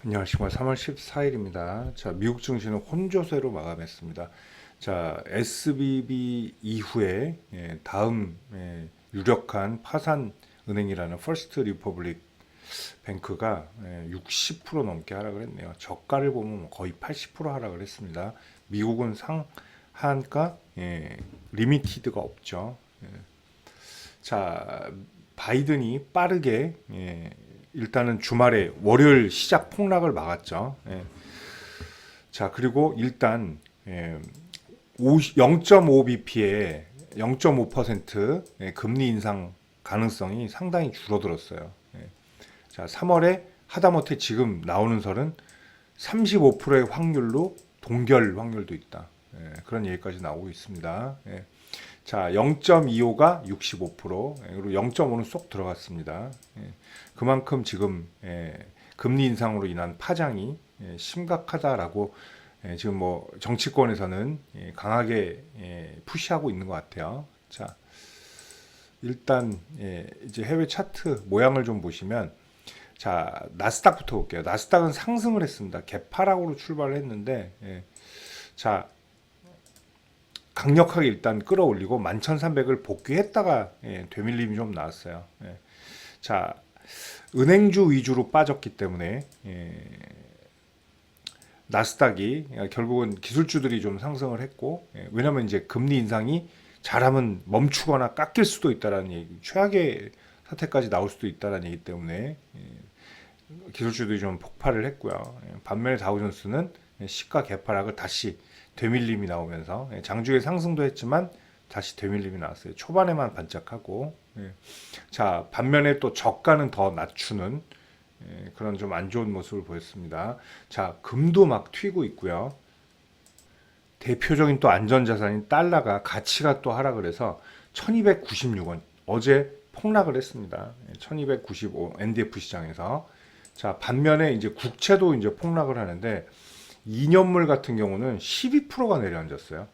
안녕하십니까. 3월 14일입니다. 자, 미국 증시는 혼조세로 마감했습니다. 자, SVB 이후에 다음 유력한 파산 은행이라는 퍼스트 리퍼블릭 뱅크가 60% 넘게 하락을 했네요. 저가를 보면 거의 80% 하락을 했습니다. 미국은 상한가 리미티드가 없죠. 자, 바이든이 빠르게 일단은 주말에 월요일 시작 폭락을 막았죠. 자, 그리고 일단 0.5bp에 0.5% 금리 인상 가능성이 상당히 줄어들었어요. 자, 3월에 하다못해 지금 나오는 설은 35%의 확률로 동결 확률도 있다. 그런 얘기까지 나오고 있습니다. 자, 0.25가 65%, 그리고 0.5는 쏙 들어갔습니다. 그만큼 지금 금리 인상으로 인한 파장이 심각하다라고 지금 뭐 정치권에서는 강하게 푸시하고 있는 것 같아요. 자, 일단 이제 해외 차트 모양을 좀 보시면, 자, 나스닥부터 볼게요. 나스닥은 상승을 했습니다. 개파락으로 출발을 했는데, 자, 강력하게 일단 끌어올리고 11,300을 복귀했다가 되밀림이 좀 나왔어요. 자, 은행주 위주로 빠졌기 때문에 나스닥이 결국은 기술주들이 좀 상승을 했고, 왜냐면 이제 금리 인상이 잘하면 멈추거나 깎일 수도 있다라는 얘기, 최악의 사태까지 나올 수도 있다라는 얘기 때문에 기술주들이 좀 폭발을 했고요. 반면에 다우존스는 시가 개파락을 다시 되밀림이 나오면서 장중에 상승도 했지만 다시 되밀림이 나왔어요. 초반에만 반짝하고, 자, 반면에 또 저가는 더 낮추는 그런 좀 안 좋은 모습을 보였습니다. 자, 금도 막 튀고 있고요. 대표적인 또 안전자산인 달러가 가치가 또 하락을 해서 1296원, 어제 폭락을 했습니다. 1295 NDF 시장에서. 자, 반면에 이제 국채도 이제 폭락을 하는데 2년물 같은 경우는 12%가 내려앉았어요.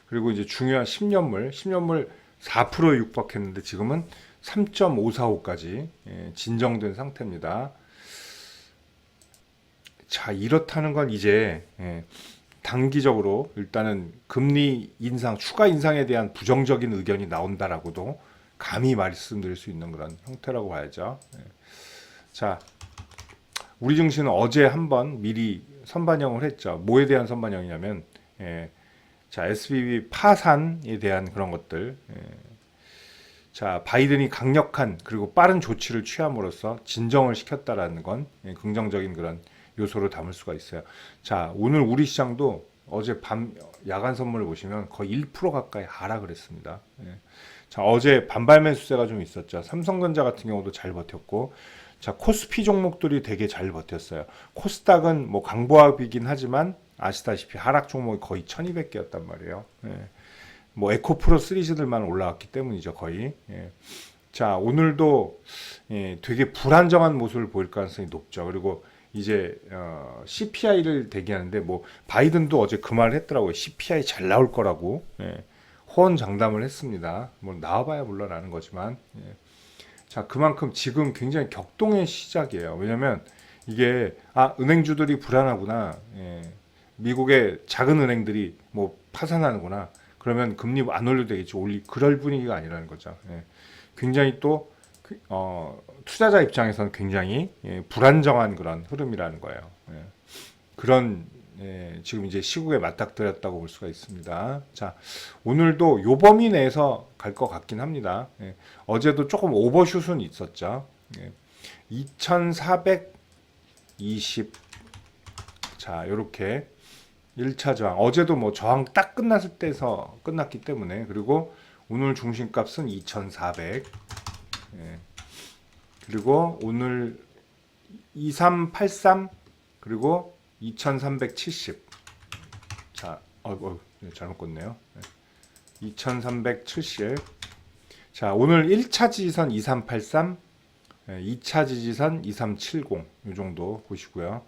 그리고 이제 중요한 10년물 4%에 육박했는데 지금은 3.545까지 진정된 상태입니다. 자, 이렇다는 건 이제 단기적으로 일단은 금리 인상, 추가 인상에 대한 부정적인 의견이 나온다라고도 감히 말씀드릴 수 있는 그런 형태라고 봐야죠. 자, 우리 증시는 어제 한번 미리 선반영을 했죠. 뭐에 대한 선반영이냐면, 자, SVB 파산에 대한 그런 것들. 자, 바이든이 강력한 그리고 빠른 조치를 취함으로써 진정을 시켰다라는 건 긍정적인 그런 요소로 담을 수가 있어요. 자, 오늘 우리 시장도 어제 밤 야간 선물을 보시면 거의 1% 가까이 하락을 했습니다. 자, 어제 반발 매수세가 좀 있었죠. 삼성전자 같은 경우도 잘 버텼고, 자, 코스피 종목들이 되게 잘 버텼어요. 코스닥은 뭐 강보합이긴 하지만 아시다시피 하락 종목이 거의 1200개였단 말이에요. 뭐 에코프로 시리즈들만 올라왔기 때문이죠, 거의. 자, 오늘도 되게 불안정한 모습을 보일 가능성이 높죠. 그리고 이제 CPI를 대기하는데, 뭐 바이든도 어제 그 말을 했더라고요. CPI 잘 나올 거라고 호언장담을 했습니다. 뭐 나와봐야 물론 아는 거지만. 자, 그만큼 지금 굉장히 격동의 시작이에요. 왜냐면 이게 은행주들이 불안하구나. 미국의 작은 은행들이 뭐 파산하는구나. 그러면 금리 안 올려도 되겠지. 그럴 분위기가 아니라는 거죠. 굉장히 또 투자자 입장에서는 굉장히 불안정한 그런 흐름이라는 거예요. 그런 지금 이제 시국에 맞닥뜨렸다고 볼 수가 있습니다. 자, 오늘도 요 범위 내에서 갈 것 같긴 합니다. 어제도 조금 오버슛은 있었죠. 2420. 자, 요렇게 1차 저항. 어제도 뭐 저항 딱 끝났을 때서 끝났기 때문에, 그리고 오늘 중심값은 2400. 그리고 오늘 2383, 그리고 2370. 자, 잘못 껐네요. 2370. 자, 오늘 1차 지지선 2383, 2차 지지선 2370. 이 정도 보시고요.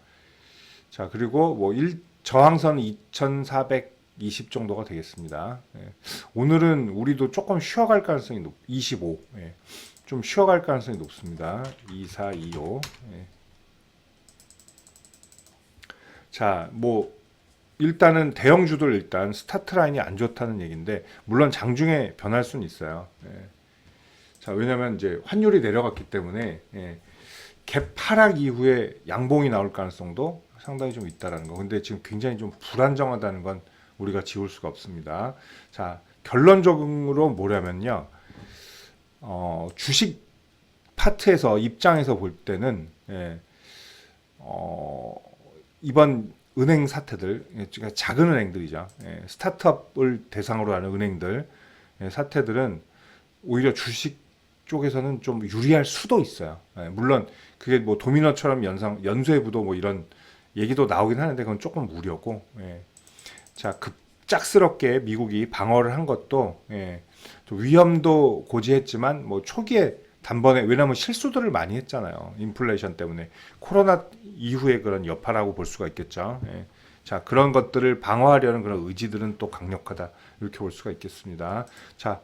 자, 그리고 뭐 저항선 2420 정도가 되겠습니다. 오늘은 우리도 조금 쉬어갈 가능성이 25. 좀 쉬어갈 가능성이 높습니다. 2425. 자, 뭐 일단은 대형주들 일단 스타트 라인이 안 좋다는 얘기인데 물론 장중에 변할 수는 있어요. 예. 자, 왜냐면 이제 환율이 내려갔기 때문에 예. 갭 하락 이후에 양봉이 나올 가능성도 상당히 좀 있다라는 거. 근데 지금 굉장히 좀 불안정하다는 건 우리가 지울 수가 없습니다. 자, 결론적으로 뭐냐면요. 주식 파트에서 입장에서 볼 때는 예, 이번 은행 사태들, 그러니까 작은 은행들이죠. 예, 스타트업을 대상으로 하는 은행들 예, 사태들은 오히려 주식 쪽에서는 좀 유리할 수도 있어요. 예, 물론 그게 뭐 도미노처럼 연쇄부도 뭐 이런 얘기도 나오긴 하는데 그건 조금 무료고. 예. 자, 급작스럽게 미국이 방어를 한 것도 예, 좀 위험도 고지했지만 뭐 초기에 단번에 왜냐하면 실수들을 많이 했잖아요. 인플레이션 때문에 코로나 이후에 그런 여파라고 볼 수가 있겠죠. 예. 자, 그런 것들을 방어하려는 그런 의지들은 또 강력하다 이렇게 볼 수가 있겠습니다. 자,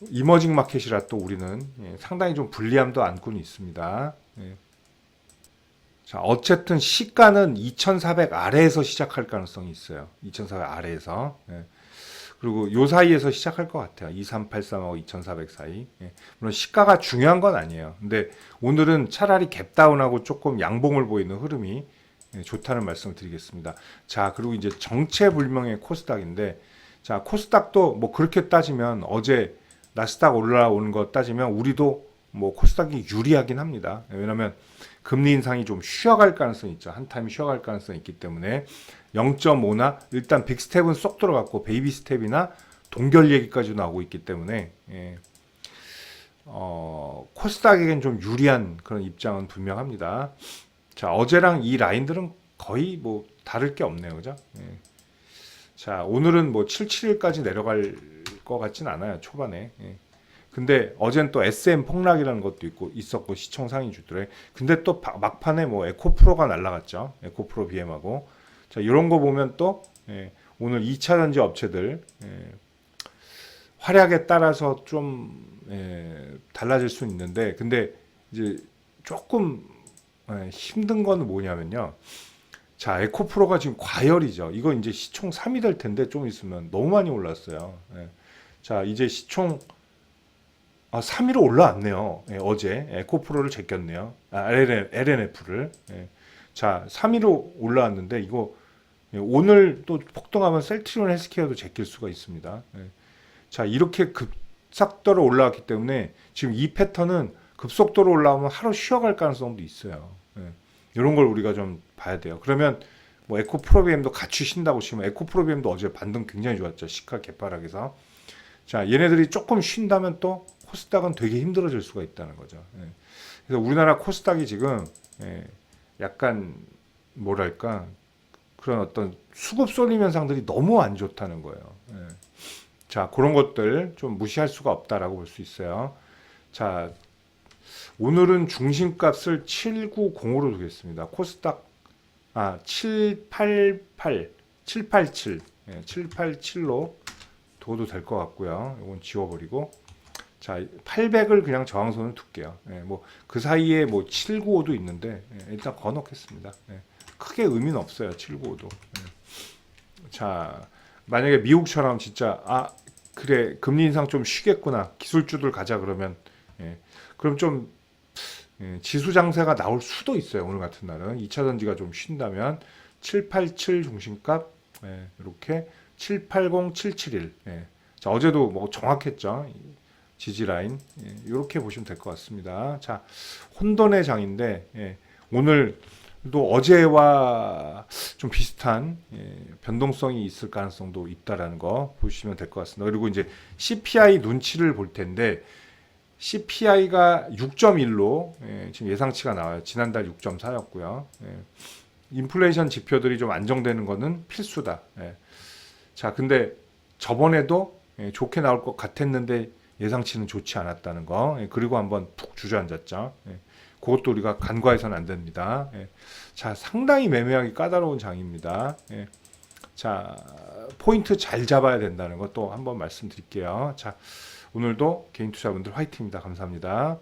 이머징 마켓이라 또 우리는 예, 상당히 좀 불리함도 안고는 있습니다. 예. 자, 어쨌든 시가는 2,400 아래에서 시작할 가능성이 있어요. 2,400 아래에서. 예. 그리고 요 사이에서 시작할 것 같아요. 2383하고 2,400 사이. 예. 물론 시가가 중요한 건 아니에요. 근데 오늘은 차라리 갭다운하고 조금 양봉을 보이는 흐름이 예, 좋다는 말씀을 드리겠습니다. 자, 그리고 이제 정체불명의 코스닥인데, 자, 코스닥도 뭐 그렇게 따지면 어제 나스닥 올라오는 거 따지면 우리도 뭐 코스닥이 유리하긴 합니다. 왜냐하면 금리 인상이 좀 쉬어갈 가능성이 있죠. 한 타임 쉬어갈 가능성이 있기 때문에 0.5나 일단 빅스텝은 쏙 들어갔고 베이비 스텝이나 동결 얘기까지 나오고 있기 때문에 예. 코스닥에겐 좀 유리한 그런 입장은 분명합니다. 자, 어제랑 이 라인들은 거의 뭐 다를 게 없네요. 그죠? 예. 자, 오늘은 뭐 771까지 내려갈 것 같진 않아요. 초반에. 예. 근데 어젠 또 SM 폭락이라는 것도 있었고 시총 상위주들에. 근데 또 막판에 뭐 에코프로가 날라갔죠. 에코프로 BM하고. 자, 이런 거 보면 또 예, 오늘 2차 전지 업체들 예, 활약에 따라서 좀 달라질 수는 있는데, 근데 이제 조금 힘든 건 뭐냐면요. 자, 에코프로가 지금 과열이죠. 이거 이제 시총 3위 될 텐데 좀 있으면 너무 많이 올랐어요. 예. 자, 이제 시총 3위로 올라왔네요. 예, 어제 에코프로를 제꼈네요. LNF를. 예. 자, 3위로 올라왔는데 이거 예, 오늘 또 폭등하면 셀트리온 헬스케어도 제낄 수가 있습니다. 예. 자, 이렇게 급속도로 올라왔기 때문에 지금 이 패턴은 급속도로 올라오면 하루 쉬어갈 가능성도 있어요. 예. 이런 걸 우리가 좀 봐야 돼요. 그러면 뭐 에코프로비엠도 같이 쉰다고 치면 에코프로비엠도 어제 반등 굉장히 좋았죠. 시가 개파락에서. 자, 얘네들이 조금 쉰다면 또 코스닥은 되게 힘들어질 수가 있다는 거죠. 예. 그래서 우리나라 코스닥이 지금 예, 약간 뭐랄까 그런 어떤 수급 쏠림 현상들이 너무 안 좋다는 거예요. 예. 자, 그런 것들 좀 무시할 수가 없다라고 볼 수 있어요. 자, 오늘은 중심값을 790으로 두겠습니다. 코스닥 788, 787, 787로 둬도 될 것 같고요. 이건 지워버리고 자, 800을 그냥 저항선을 둘게요. 뭐 그 사이에 뭐 795도 있는데 일단 거놓겠습니다. 크게 의미는 없어요. 795도. 자, 만약에 미국처럼 진짜 그래 금리 인상 좀 쉬겠구나 기술주들 가자 그러면 그럼 좀 지수 장세가 나올 수도 있어요. 오늘 같은 날은 2차 전지가 좀 쉰다면 787 중심값 이렇게 780, 771. 자, 어제도 뭐 정확했죠. 지지 라인 이렇게 보시면 될 것 같습니다. 자, 혼돈의 장인데 오늘도 어제와 좀 비슷한 변동성이 있을 가능성도 있다라는 거 보시면 될 것 같습니다. 그리고 이제 CPI 눈치를 볼 텐데 CPI가 6.1로 지금 예상치가 나와요. 지난달 6.4였고요. 인플레이션 지표들이 좀 안정되는 거는 필수다. 자, 근데 저번에도 좋게 나올 것 같았는데 예상치는 좋지 않았다는 거. 그리고 한번 푹 주저앉았죠. 그것도 우리가 간과해서는 안 됩니다. 자, 상당히 매매하기 까다로운 장입니다. 자, 포인트 잘 잡아야 된다는 것도 한번 말씀드릴게요. 자, 오늘도 개인 투자분들 화이팅입니다. 감사합니다.